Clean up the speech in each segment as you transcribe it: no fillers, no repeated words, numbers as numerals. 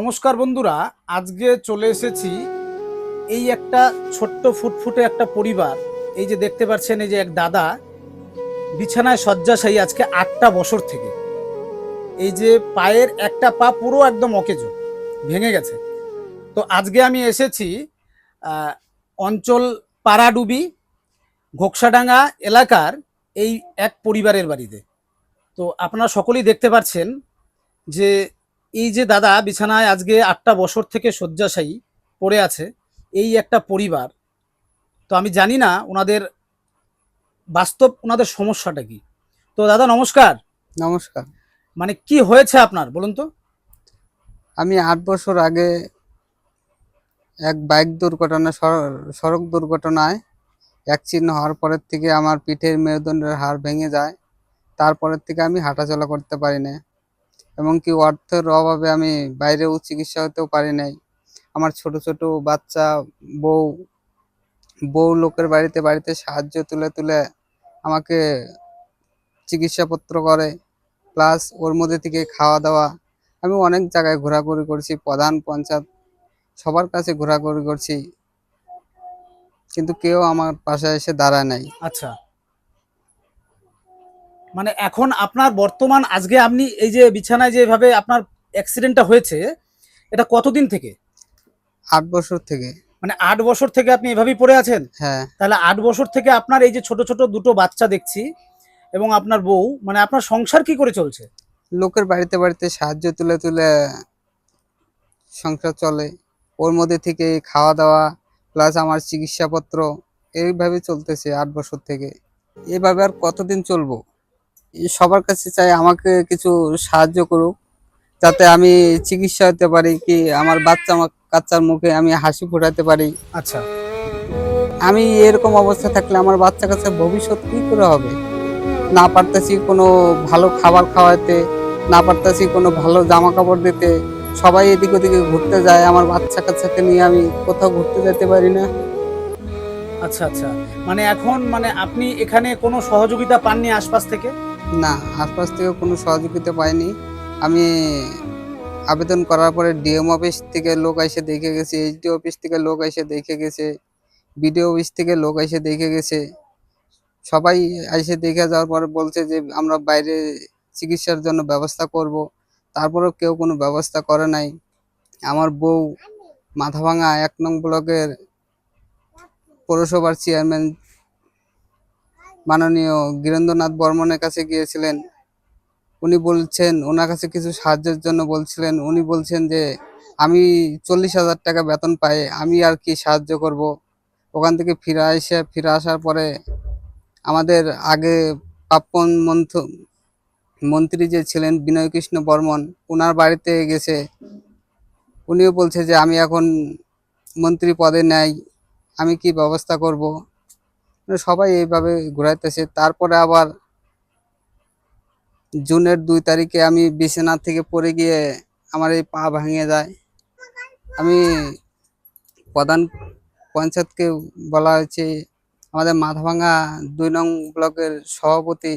নমস্কার বন্ধুরা, আজকে চলে এসেছি এই একটা ছোট্ট ফুটফুটে একটা পরিবার। এই যে দেখতে পাচ্ছেন, এই যে এক দাদা বিছানায় শয্যাশায়ী আজকে 8টা বছর থেকে। এই যে পায়ের একটা পা পুরো একদম অকেজো, ভেঙে গেছে। তো আজকে আমি এসেছি অঞ্চল পাড়াডুবি ঘোকসাডাঙ্গা এলাকার এই এক পরিবারের বাড়িতে। তো আপনারা সকলেই দেখতে পাচ্ছেন যে এই যে দাদা বিছানায় আজকে 8টা বছর থেকে শয্যাশায়ী পড়ে আছে, এই একটা পরিবার। তো আমি জানি না ওনাদের বাস্তব ওনাদের সমস্যাটা কি। তো দাদা নমস্কার। নমস্কার। মানে কি হয়েছে আপনার বলুন তো। আমি 8 বছর আগে এক বাইক দুর্ঘটনা সড়ক দুর্ঘটনায় অ্যাক্সিডেন্ট হওয়ার পরের থেকে আমার পিঠের মেরুদণ্ডের হাড় ভেঙে যায়। তারপরের থেকে আমি হাঁটাচলা করতে পারি না, এমনকি অর্থের অভাবে আমি বাইরেও চিকিৎসা হতেও পারি নাই। আমার ছোট ছোট বাচ্চা, বউ বউ লোকের বাড়িতে বাড়িতে সাহায্য তুলে তুলে আমাকে চিকিৎসাপত্র করে, প্লাস ওর মধ্যে থেকে খাওয়া দাওয়া। আমি অনেক জায়গায় ঘোরাঘুরি করছি, প্রধান পঞ্চায়েত সবার কাছে ঘোরাঘুরি করছি, কিন্তু কেউ আমার পাশে এসে দাঁড়ায় নাই। আচ্ছা, মানে এখন আপনার বর্তমান আজকে আপনি এই যে বিছানায় যেভাবে আপনার অ্যাক্সিডেন্টটা হয়েছে, এটা কতদিন থেকে? 8 বছর থেকে। মানে 8 বছর থেকে আপনি এভাবেই পড়ে আছেন? হ্যাঁ। তাহলে 8 বছর থেকে আপনার এই যে ছোট ছোট দুটো বাচ্চা দেখছি এবং আপনার বউ, মানে আপনার সংসার কি করে চলছে? লোকের বাড়িতে বাড়িতে সাহায্য তুলে তুলে সংসার চলে, ওর মধ্যে থেকে খাওয়া দাওয়া প্লাস আমার চিকিৎসাপত্র এইভাবে চলতেছে 8 বছর থেকে। এভাবে আর কতদিন চলবো? সবার কাছে চাই আমাকে কিছু সাহায্য করুক, যাতে আমি চিকিৎসা হতে পারি, কি আমার কাচ্চার মুখে আমি হাসি ফোটাতে পারি। আচ্ছা, আমি এরকম অবস্থা থাকলে আমার বাচ্চা কাচ্চার ভবিষ্যৎ কি করে হবে? না পারতেছি কোনো ভালো খাবার খাওয়াতে, না পারতেছি কোনো ভালো জামা কাপড় দিতে। সবাই এদিক ওদিকে ঘুরতে যায়, আমার বাচ্চা কাচ্চাকে নিয়ে আমি কোথাও ঘুরতে যেতে পারি না। আচ্ছা, আচ্ছা। মানে এখন মানে আপনি এখানে কোনো সহযোগিতা পাননি আশপাশ থেকে? না, আশপাশ থেকে কোনো সহযোগিতা পাইনি। আমি আবেদন করার পরে ডিএম অফিস থেকে লোক এসে দেখে গেছে, এইচডি অফিস থেকে লোক এসে দেখে গেছে, বিডিও অফিস থেকে লোক এসে দেখে গেছে। সবাই এসে দেখে যাওয়ার পরে বলছে যে আমরা বাইরে চিকিৎসার জন্য ব্যবস্থা করব। তারপরেও কেউ কোনো ব্যবস্থা করে নাই। আমার বউ মাথাভাঙা 1 নং ব্লকের পৌরসভার চেয়ারম্যান মাননীয় গিরেন্দ্রনাথ বর্মনের কাছে গিয়েছিলেন। উনি বলছেন, ওনার কাছে কিছু সাহায্যের জন্য বলছিলেন। উনি বলছেন যে আমি 40,000 টাকা বেতন পাই, আমি আর কি সাহায্য করব। ওখান থেকে ফিরে আসার পরে আমাদের আগে প্রাক্তন মন্ত্রী যে ছিলেন বিনয় কৃষ্ণ বর্মন, ওনার বাড়িতে গেছে। উনিও বলছে যে আমি এখন মন্ত্রী পদে নাই, আমি কি ব্যবস্থা করব। সবাই এইভাবে ঘুরাইতেছে। তারপরে আবার জুনের 2 তারিখে আমি বিছানা থেকে পড়ে গিয়ে আমার এই পা ভেঙে যায়। আমি প্রধান পঞ্চায়েতকে বলা হয়েছে, আমাদের মাথাভাঙা 2 নং ব্লকের সভাপতি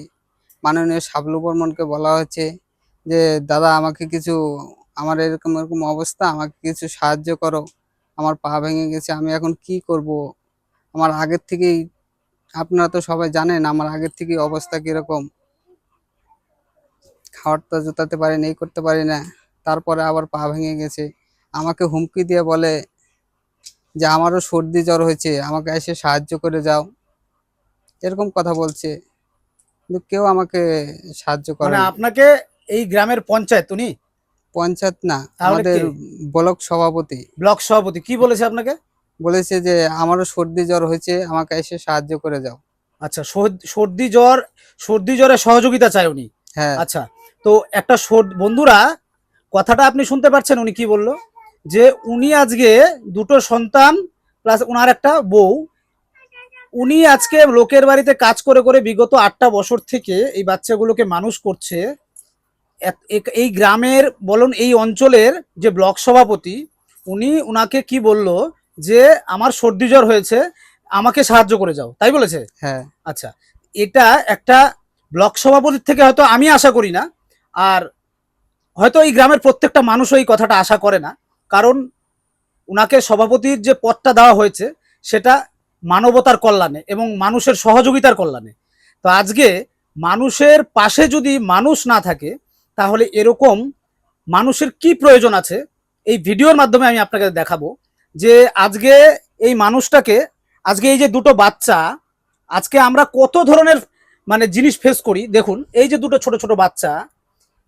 মাননীয় শাবলু বর্মনকে বলা হয়েছে যে দাদা আমাকে কিছু, আমার এরকম এরকম অবস্থা, আমাকে কিছু সাহায্য করো, আমার পা ভেঙে গেছে, আমি এখন কি করব। আমার আগের থেকেই, আপনারা তো সবাই জানেন আমার আগের থেকেই অবস্থা কিরকম, খাওয়ারটা জোটাতে পারি না, এই করতে পারি না। তারপরে আবার পা ভেঙে গেছে। আমাকে হুমকি দিয়ে বলে যে আমারও সর্দি জ্বর হয়েছে, আমাকে এসে সাহায্য করে যাও, এরকম কথা বলছে, কিন্তু কেউ আমাকে সাহায্য করে মানে না। আপনাকে এই গ্রামের পঞ্চায়েত উনি? পঞ্চায়েত না, তাহলে আমাদের কে? ব্লক সভাপতি ব্লক সভাপতি কি বলেছে আপনাকে? বলেছে যে আমারও সর্দি জ্বর হয়েছে, আমাকে এসে সাহায্য করে যাও। আচ্ছা, সর্দি জ্বর, সর্দি জ্বরে সহযোগিতা চায় উনি? হ্যাঁ। আচ্ছা, তো একটা বন্ধুরা, কথাটা আপনি শুনতে পাচ্ছেন উনি কি বলল, যে উনি আজকে দুটো সন্তান প্লাস ওনার একটা বউ, উনি আজকে লোকের বাড়িতে কাজ করে করে বিগত 8টা বছর থেকে এই বাচ্চাগুলোকে মানুষ করছে। এই গ্রামের বলুন, এই অঞ্চলের যে ব্লক সভাপতি, উনি উনাকে কি বলল, যে আমার সর্দি জ্বর হয়েছে, আমাকে সাহায্য করে যাও, তাই বলেছে? হ্যাঁ। আচ্ছা, এটা একটা ব্লক সভাপতির থেকে হয়তো আমি আশা করি না। আর হয়তো এই গ্রামের প্রত্যেকটা মানুষও এই কথাটা আশা করে না, কারণ উনাকে সভাপতির যে পদটা দেওয়া হয়েছে সেটা মানবতার কল্যাণে এবং মানুষের সহযোগিতার কল্যাণে। তো আজকে মানুষের পাশে যদি মানুষ না থাকে, তাহলে এরকম মানুষের কি প্রয়োজন আছে, এই ভিডিওর মাধ্যমে আমি আপনাকে দেখাবো যে আজকে এই মানুষটাকে, আজকে এই যে দুটো বাচ্চা, আজকে আমরা কত ধরনের মানে জিনিস ফেস করি। দেখুন এই যে দুটো ছোট ছোট বাচ্চা,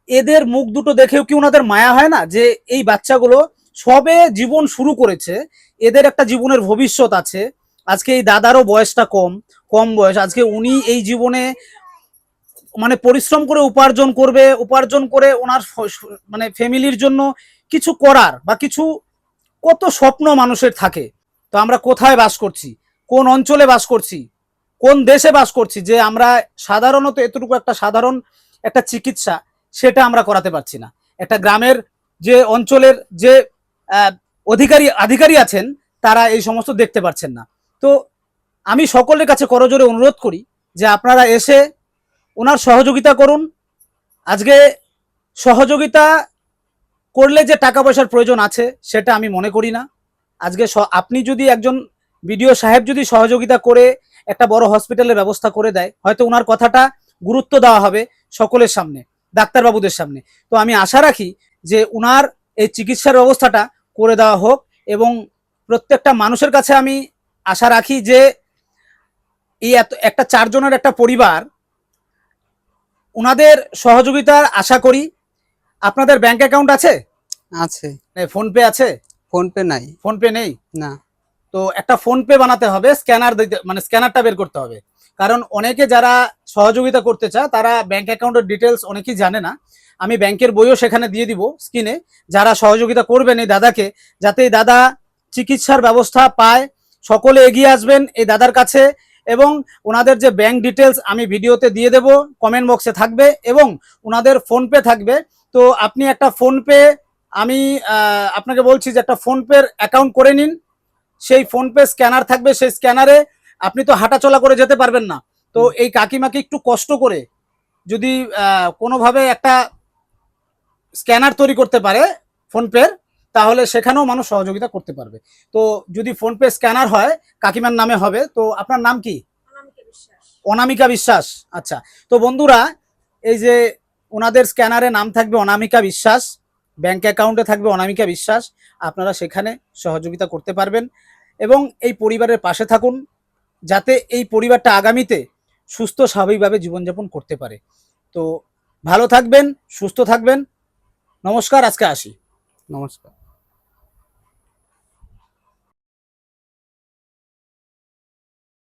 এদের মুখ দুটো দেখেও কি ওনাদের মায়া হয় না যে এই বাচ্চাগুলো সবে জীবন শুরু করেছে, এদের একটা জীবনের ভবিষ্যৎ আছে। আজকে এই দাদারও বয়সটা কম কম বয়স, আজকে উনি এই জীবনে মানে পরিশ্রম করে উপার্জন করবে, উপার্জন করে ওনার মানে ফ্যামিলির জন্য কিছু করার বা কিছু, কত স্বপ্ন মানুষের থাকে। তো আমরা কোথায় বাস করছি, কোন অঞ্চলে বাস করছি, কোন দেশে বাস করছি যে আমরা সাধারণত এতটুকু একটা সাধারণ একটা চিকিৎসা সেটা আমরা করাতে পারছি না। একটা গ্রামের যে অঞ্চলের যে আধিকারী আছেন তারা এই সমস্ত দেখতে পাচ্ছেন না। তো আমি সকলের কাছে করজোরে অনুরোধ করি যে আপনারা এসে ওনার সহযোগিতা করুন। আজকে সহযোগিতা করলে যে টাকা পয়সার প্রয়োজন আছে সেটা আমি মনে করি না। আজকে আপনি যদি একজন বিডিও সাহেব যদি সহযোগিতা করে একটা বড় হসপিটালের ব্যবস্থা করে দেয়, হয়তো ওনার কথাটা গুরুত্ব দেওয়া হবে সকলের সামনে, ডাক্তারবাবুদের সামনে। তো আমি আশা রাখি যে ওনার এই চিকিৎসার ব্যবস্থাটা করে দেওয়া হোক, এবং প্রত্যেকটা মানুষের কাছে আমি আশা রাখি যে এই একটা 4 জনের একটা পরিবার, ওনাদের সহযোগিতার আশা করি। আপনাদের ব্যাংক অ্যাকাউন্ট আছে? আছে। ফোনপে আছে? ফোনপে নাই। ফোনপে নেই? না। তো একটা ফোনপে বানাতে হবে, স্ক্যানার দিতে, মানে স্ক্যানারটা বের করতে হবে। কারণ অনেকে যারা সহযোগিতা করতে চায় তারা ব্যাংক অ্যাকাউন্টের ডিটেলস অনেকেই জানে না। আমি ব্যাংকের বইও সেখানে দিয়ে দিব স্ক্রিনে, যারা সহযোগিতা করবেন এই দাদাকে, যাতে এই দাদা চিকিৎসার ব্যবস্থা পায়। সকলে এগিয়ে আসবেন এই দাদার কাছে, এবং ওনাদের যে ব্যাংক ডিটেলস আমি ভিডিওতে দিয়ে দেব, কমেন্ট বক্সে থাকবে, এবং ওনাদের ফোনপে থাকবে। তো আপনি একটা ফোনপে, আমি আপনাকে বলছি যে একটা ফোনপের অ্যাকাউন্ট করে নিন। সেই ফোনপে স্ক্যানার থাকবে, সেই স্ক্যানারে আপনি তো হাঁটাচলা করে যেতে পারবেন না, তো এই কাকিমাকে একটু কষ্ট করে যদি কোনোভাবে একটা স্ক্যানার তৈরি করতে পারে ফোনপের, তাহলে সেখানেও মানুষ সহযোগিতা করতে পারবে। তো যদি ফোনপে স্ক্যানার হয় কাকিমার নামে হবে। তো আপনার নাম কি? অনামিকা বিশ্বাস। আচ্ছা, তো বন্ধুরা এই যে ওনাদের স্ক্যানারে নাম থাকবে অনামিকা বিশ্বাস, ব্যাংক অ্যাকাউন্টে থাকবে অনামিকা বিশ্বাস, আপনারা সেখানে সহযোগিতা করতে পারবেন এবং এই পরিবারের পাশে থাকুন, যাতে এই পরিবারটা আগামীতে সুস্থ স্বাভাবিকভাবে জীবনযাপন করতে পারে। তো ভালো থাকবেন, সুস্থ থাকবেন। নমস্কার, আজকে আসি। নমস্কার।